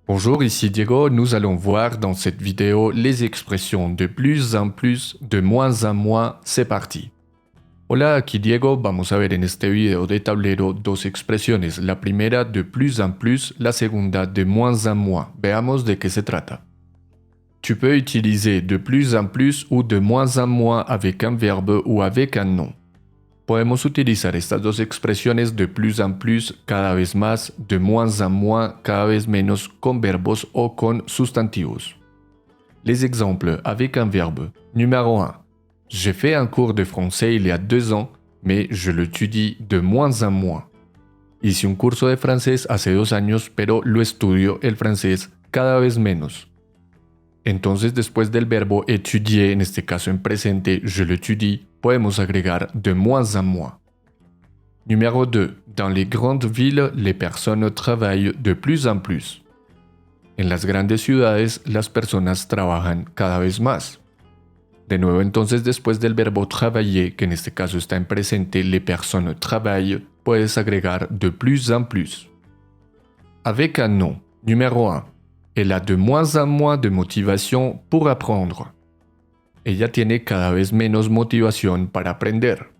Bonjour, ici Diego. Nous allons voir dans cette vidéo les expressions de plus en plus, de moins en moins. C'est parti. Hola, aquí Diego. Vamos a ver en este video de tablero dos expresiones. La primera de plus en plus, la segunda de moins en moins. Veamos de qué se trata. Tu peux utiliser de plus en plus ou de moins en moins avec un verbe ou avec un nom. Podemos utilizar estas dos expresiones de plus en plus, cada vez más, de moins en moins, cada vez menos, con verbos o con sustantivos. Les exemples avec un verbe. Numéro 1. J'ai fait un cours de français il y a 2 ans, mais je l'étudie de moins en moins. Hice un curso de francés hace 2 años, pero lo estudio el francés cada vez menos. Entonces, después del verbo étudier, en este caso en presente, je l'étudie, podemos agregar de moins en moins. Numéro 2. Dans les grandes villes, les personnes travaillent de plus en plus. En las grandes ciudades, las personas trabajan cada vez más. De nuevo, entonces, después del verbo travailler, que en este caso está en presente, les personnes travaillent, puedes agregar de plus en plus. Avec un nom. Numéro 1. Elle a de moins en moins de motivation pour apprendre. Ella tiene cada vez menos motivación para aprender.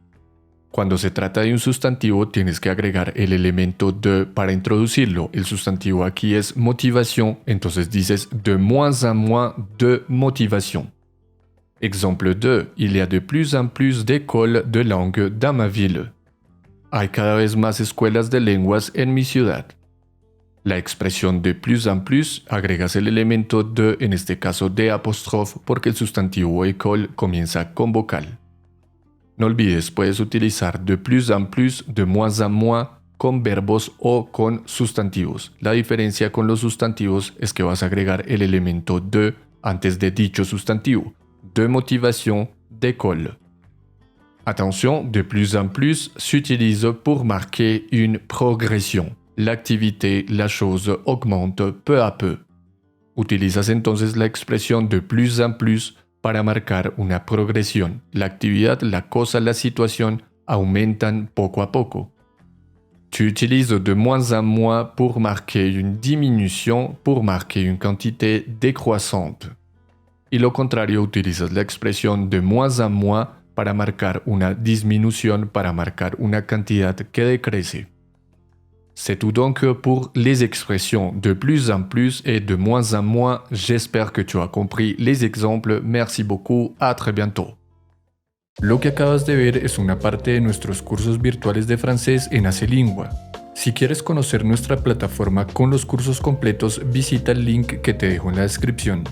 Cuando se trata de un sustantivo, tienes que agregar el elemento de para introducirlo. El sustantivo aquí es motivation, entonces dices de moins en moins de motivation. Exemple 2. Il y a de plus en plus d'écoles de langue dans ma ville. Hay cada vez más escuelas de lenguas en mi ciudad. La expresión de plus en plus, agregas el elemento de, en este caso de apóstrofe, porque el sustantivo école comienza con vocal. No olvides, puedes utilizar de plus en plus, de moins en moins, con verbos o con sustantivos. La diferencia con los sustantivos es que vas a agregar el elemento de antes de dicho sustantivo. De motivation, d'école. Attention, de plus en plus s'utilise pour marquer une progression. L'activité, la chose augmente peu à peu. Utilizas entonces la expresión de plus en plus para marcar una progresión. La actividad, la cosa, la situación aumentan poco a poco. Tu utilises de moins en moins pour marquer une diminution, pour marquer une quantité décroissante. Y lo contrario, utilizas la expresión de moins en moins para marcar una disminución, para marcar una cantidad que decrece. C'est tout donc pour les expressions de plus en plus et de moins en moins. J'espère que tu as compris les exemples. Merci beaucoup. À très bientôt. Lo que acabas de ver es una parte de nuestros cursos virtuales de francés en Acelingua. Si quieres conocer nuestra plataforma con los cursos completos, visita el link que te dejo en la descripción.